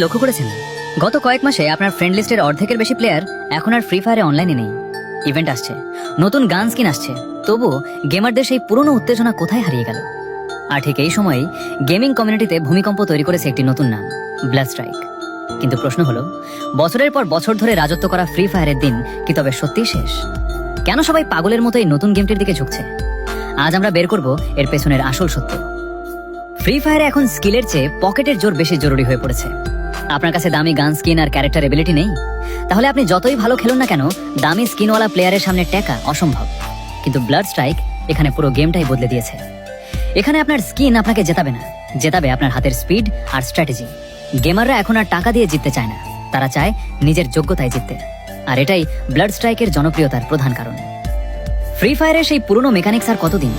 লক্ষ্য করেছেন গত কয়েক মাসে আপনার ফ্রেন্ড লিস্টের অর্ধেকের বেশি প্লেয়ার এখন আর ফ্রি ফায়ারে অনলাইনে নেই। ইভেন্ট আসছে, নতুন গান স্কিন আসছে, তবুও গেমারদের সেই পুরনো উত্তেজনা কোথায় হারিয়ে গেল? আর ঠিক এই সময়েই গেমিং কমিউনিটিতে ভূমিকম্প তৈরি করেছে একটি নতুন নাম, ব্লাড স্ট্রাইক। কিন্তু প্রশ্ন হলো, বছরের পর বছর ধরে রাজত্ব করা ফ্রি ফায়ারের দিন কি তবে সত্যিই শেষ? কেন সবাই পাগলের মতো এই নতুন গেমটির দিকে ঝুঁকছে? আজ আমরা বের করব এর পেছনের আসল সত্য। ফ্রি ফায়ারে এখন স্কিলের চেয়ে পকেটের জোর বেশি জরুরি হয়ে পড়েছে। আপনার কাছে দামি গান স্কিন আর ক্যারেক্টার এবিলিটি নেই, তাহলে আপনি যতই ভালো খেলুন না কেন, দামি স্কিনওয়ালা প্লেয়ারের সামনে টেকা অসম্ভব। কিন্তু ব্লাড স্ট্রাইক এখানে পুরো গেমটাই বদলে দিয়েছে। এখানে আপনার স্কিন আপনাকে জেতাবে না, জেতাবে আপনার হাতের স্পিড আর স্ট্র্যাটেজি। গেমাররা এখন আর টাকা দিয়ে জিততে চায় না, তারা চায় নিজের যোগ্যতায় জিততে। আর এটাই ব্লাড স্ট্রাইকের জনপ্রিয়তার প্রধান কারণ। ফ্রি ফায়ারের সেই পুরনো মেকানিক্স আর কতদিন,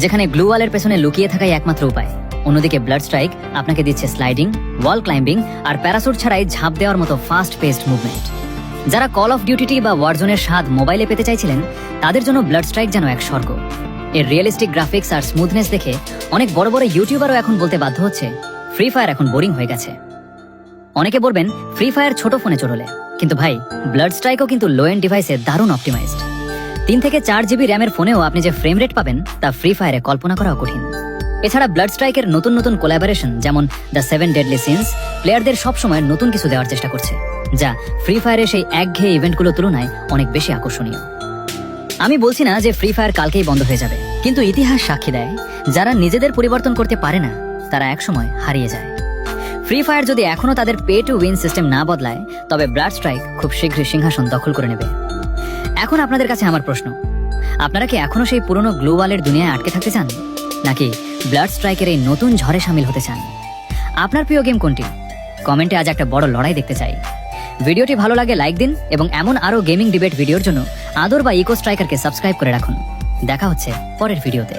যেখানে গ্লু ওয়ালের পেছনে লুকিয়ে থাকাই একমাত্র উপায়। অন্যদিকে ব্লাড স্ট্রাইক আপনাকে দিচ্ছে স্লাইডিং, ওয়াল ক্লাইম্বিং আর প্যারাসুট ছাড়াই ঝাঁপ দেওয়ার মতো ফাস্ট পেসড মুভমেন্ট। যারা কল অফ ডিউটি বা ওয়ারজোনের স্বাদ মোবাইলে পেতে চাইছিলেন, তাদের জন্য ব্লাড স্ট্রাইক যেন এক স্বর্গ। এর রিয়েলিস্টিক গ্রাফিক্স আর স্মুথনেস দেখে অনেক বড় বড় ইউটিউবারও এখন বলতে বাধ্য হচ্ছে ফ্রি ফায়ার এখন বোরিং হয়ে গেছে। অনেকে বলবেন ফ্রি ফায়ার ছোট ফোনে চললে, কিন্তু ভাই, ব্লাড স্ট্রাইকও কিন্তু লো এন্ড ডিভাইসে দারুণ অপটিমাইজড। 3 থেকে 4 জিবি র্যামের ফোনেও আপনি যে ফ্রেম রেট পাবেন তা ফ্রি ফায়ারে কল্পনা করাও কঠিন। এছাড়া ব্লাড স্ট্রাইকের নতুন নতুন কোলাবোরেশন যেমন দ্য 7 ডেডলি সিনস প্লেয়ারদের সবসময় নতুন কিছু দেওয়ার চেষ্টা করছে, যা ফ্রি ফায়ারের সেই একঘেয়ে ইভেন্টগুলোর তুলনায় অনেক বেশি আকর্ষণীয়। আমি বলছি না যে ফ্রি ফায়ার কালকেই বন্ধ হয়ে যাবে, কিন্তু ইতিহাস সাক্ষী দেয় যারা নিজেদের পরিবর্তন করতে পারে না তারা একসময় হারিয়ে যায়। ফ্রি ফায়ার যদি এখনো তাদের পে টু উইন সিস্টেম না বদলায়, তবে ব্লাড স্ট্রাইক খুব শীঘ্রই সিংহাসন দখল করে নেবে। এখন আপনাদের কাছে আমার প্রশ্ন, আপনারা কি এখনো সেই পুরনো গ্লু ওয়ালের দুনিয়ায় আটকে থাকতে চান, নাকি ব্লাড স্ট্রাইকের এই নতুন ঝড়ে সামিল হতে চান? আপনার প্রিয় গেম কোনটি? কমেন্টে আজ একটা বড় লড়াই দেখতে চাই। ভিডিওটি ভালো লাগে লাইক দিন এবং এমন আরো গেমিং ডিবেট ভিডিওর জন্য আদর বা ইকো স্ট্রাইকারকে সাবস্ক্রাইব করে রাখুন। দেখা হচ্ছে পরের ভিডিওতে।